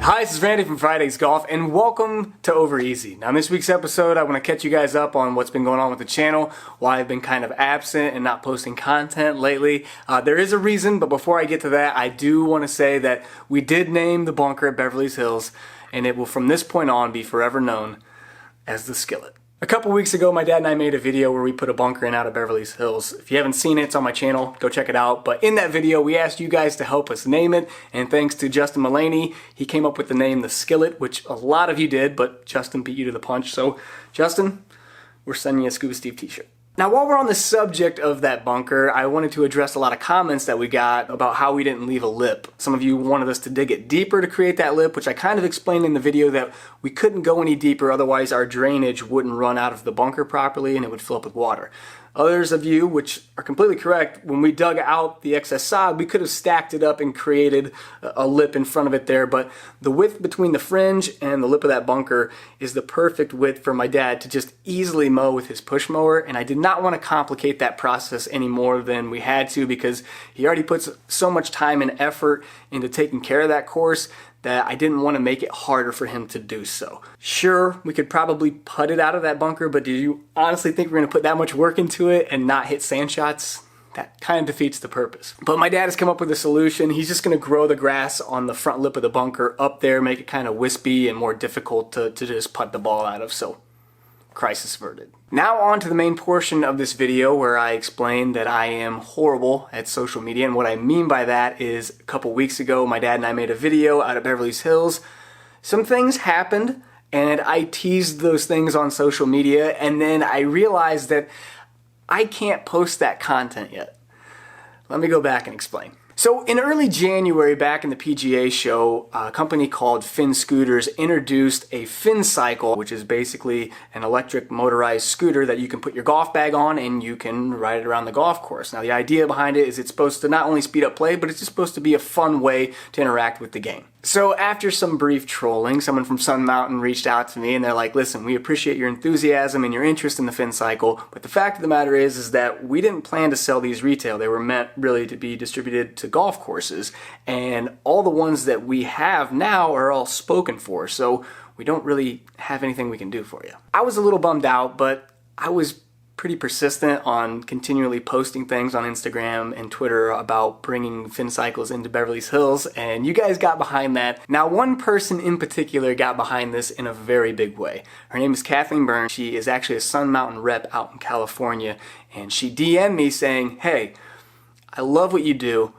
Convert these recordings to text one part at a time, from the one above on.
Hi, this is Randy from Friday's Golf, and welcome to Over Easy. Now, in this week's episode, I want to catch you guys up on what's been going on with the channel, why I've been kind of absent and not posting content lately. There is a reason, but before I get to that, I do want to say that we did name the bunker at Beverly's Hills, and it will from this point on be forever known as the Skillet. A couple weeks ago, my dad and I made a video where we put a bunker in out of Beverly's Hills. If you haven't seen it, it's on my channel. Go check it out. But in that video, we asked you guys to help us name it. And thanks to Justin Mullaney, he came up with the name The Skillet, which a lot of you did, but Justin beat you to the punch. So, Justin, we're sending you a Scuba Steve t-shirt. Now, while we're on the subject of that bunker, I wanted to address a lot of comments that we got about how we didn't leave a lip. Some of you wanted us to dig it deeper to create that lip, which I kind of explained in the video that we couldn't go any deeper, otherwise our drainage wouldn't run out of the bunker properly and it would fill up with water. Others of you, which are completely correct, when we dug out the excess sod, we could have stacked it up and created a lip in front of it there, but the width between the fringe and the lip of that bunker is the perfect width for my dad to just easily mow with his push mower, and I did not want to complicate that process any more than we had to because he already puts so much time and effort into taking care of that course that I didn't want to make it harder for him to do so. Sure, we could probably putt it out of that bunker, but do you honestly think we're going to put that much work into it and not hit sand shots? That kind of defeats the purpose. But my dad has come up with a solution. He's just going to grow the grass on the front lip of the bunker up there, make it kind of wispy and more difficult to just putt the ball out of, so crisis averted. Now on to the main portion of this video where I explain that I am horrible at social media, and what I mean by that is a couple weeks ago my dad and I made a video out of Beverly's Hills. Some things happened and I teased those things on social media, and then I realized that I can't post that content yet. Let me go back and explain. So in early January, back in the PGA show, a company called Finn Scooters introduced a Finncycle, which is basically an electric motorized scooter that you can put your golf bag on and you can ride it around the golf course. Now the idea behind it is it's supposed to not only speed up play, but it's just supposed to be a fun way to interact with the game. So after some brief trolling, someone from Sun Mountain reached out to me and they're like, listen, we appreciate your enthusiasm and your interest in the Finncycle, but the fact of the matter is that we didn't plan to sell these retail. They were meant really to be distributed to golf courses, and all the ones that we have now are all spoken for, so we don't really have anything we can do for you. I was a little bummed out, but I was pretty persistent on continually posting things on Instagram and Twitter about bringing Finncycles into Beverly's Hills, and you guys got behind that. Now, one person in particular got behind this in a very big way. Her name is Kathleen Byrne. She is actually a Sun Mountain rep out in California, and she DM'd me saying, hey, I love what you do.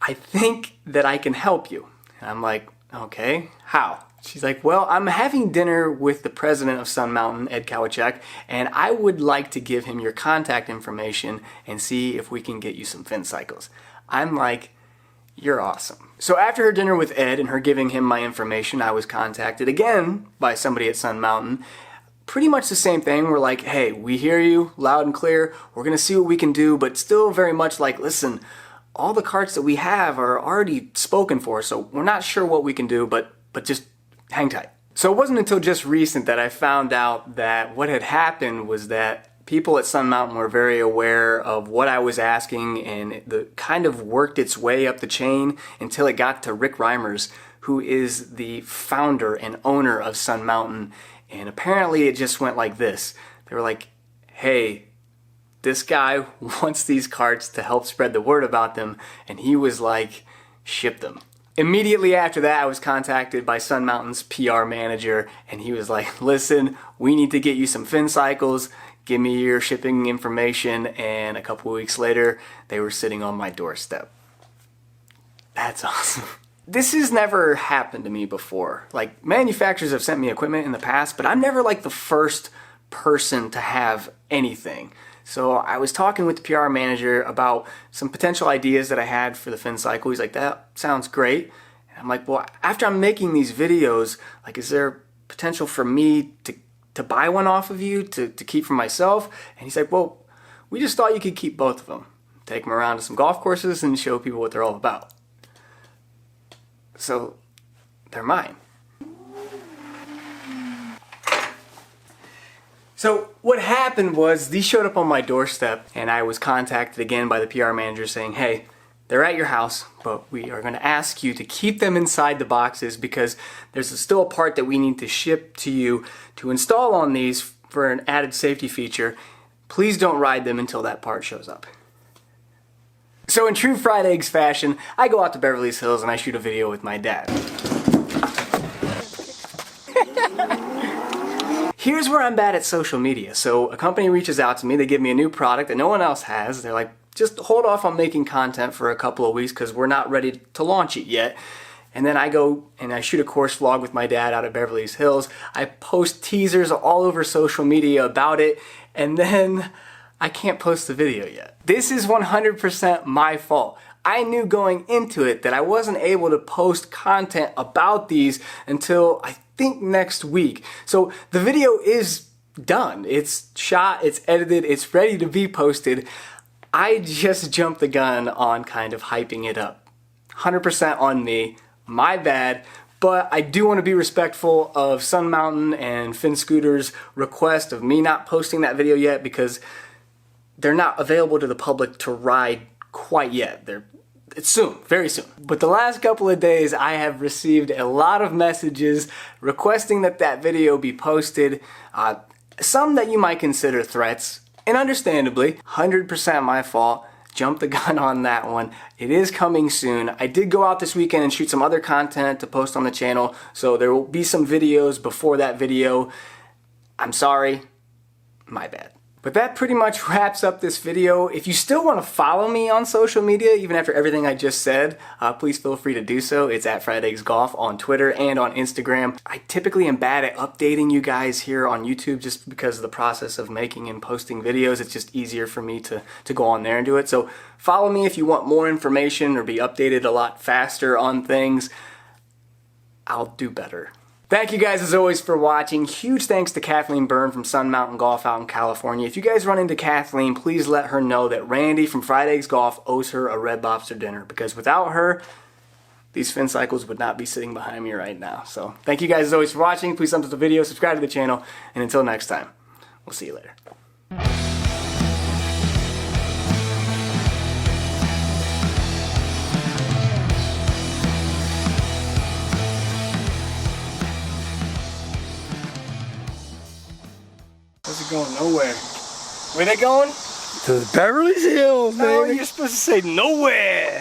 I think that I can help you. And I'm like, okay, how? She's like, well, I'm having dinner with the president of Sun Mountain, Ed Kowachek, and I would like to give him your contact information and see if we can get you some Finncycles. I'm like, you're awesome. So after her dinner with Ed and her giving him my information, I was contacted again by somebody at Sun Mountain. Pretty much the same thing. We're like, hey, we hear you loud and clear. We're going to see what we can do, but still very much like, listen, all the carts that we have are already spoken for, so we're not sure what we can do, but just hang tight. So it wasn't until just recent that I found out that what had happened was that people at Sun Mountain were very aware of what I was asking, and it kind of worked its way up the chain until it got to Rick Reimers, who is the founder and owner of Sun Mountain, and apparently it just went like this. They were like, hey, this guy wants these carts to help spread the word about them, and he was like, ship them. Immediately after that, I was contacted by Sun Mountain's PR manager, and he was like, listen, we need to get you some Finncycles, give me your shipping information, and a couple weeks later, they were sitting on my doorstep. That's awesome. This has never happened to me before. Like, manufacturers have sent me equipment in the past, but I'm never like the first person to have anything. So I was talking with the PR manager about some potential ideas that I had for the Finncycle. He's like, that sounds great. And I'm like, well, after I'm making these videos, like, is there potential for me to buy one off of you to keep for myself? And he's like, well, we just thought you could keep both of them. Take them around to some golf courses and show people what they're all about. So they're mine. So what happened was these showed up on my doorstep, and I was contacted again by the PR manager saying, hey, They're at your house, but we are going to ask you to keep them inside the boxes because there's still a part that we need to ship to you to install on these for an added safety feature. Please don't ride them until that part shows up. So in true fried eggs fashion, I go out to Beverly Hills and I shoot a video with my dad. Here's where I'm bad at social media. So a company reaches out to me, they give me a new product that no one else has. They're like, just hold off on making content for a couple of weeks because we're not ready to launch it yet. And then I go and I shoot a course vlog with my dad out at Beverly Hills. I post teasers all over social media about it, and then I can't post the video yet. This is 100% my fault. I knew going into it that I wasn't able to post content about these until I think next week. So the video is done. It's shot, it's edited, it's ready to be posted. I just jumped the gun on kind of hyping it up. 100% on me, my bad. But I do want to be respectful of Sun Mountain and Finncycles' request of me not posting that video yet because they're not available to the public to ride quite yet. It's soon, very soon. But the last couple of days I have received a lot of messages requesting that video be posted. Some that you might consider threats, and understandably, 100% my fault. Jump the gun on that one. It is coming soon. I did go out this weekend and shoot some other content to post on the channel, so there will be some videos before that video. I'm sorry, my bad. But that pretty much wraps up this video. If you still want to follow me on social media, even after everything I just said, please feel free to do so. It's at FriedEggsGolf on Twitter and on Instagram. I typically am bad at updating you guys here on YouTube just because of the process of making and posting videos. It's just easier for me to go on there and do it. So follow me if you want more information or be updated a lot faster on things. I'll do better. Thank you guys as always for watching. Huge thanks to Kathleen Byrne from Sun Mountain Golf out in California. If you guys run into Kathleen, please let her know that Randy from Fried Eggs Golf owes her a Red Lobster dinner because without her, these Finncycles would not be sitting behind me right now. So thank you guys as always for watching. Please thumbs up the video, subscribe to the channel, and until next time, we'll see you later. How's it going? Nowhere. Where they going? To Beverly Hills, No, baby. you're supposed to say nowhere.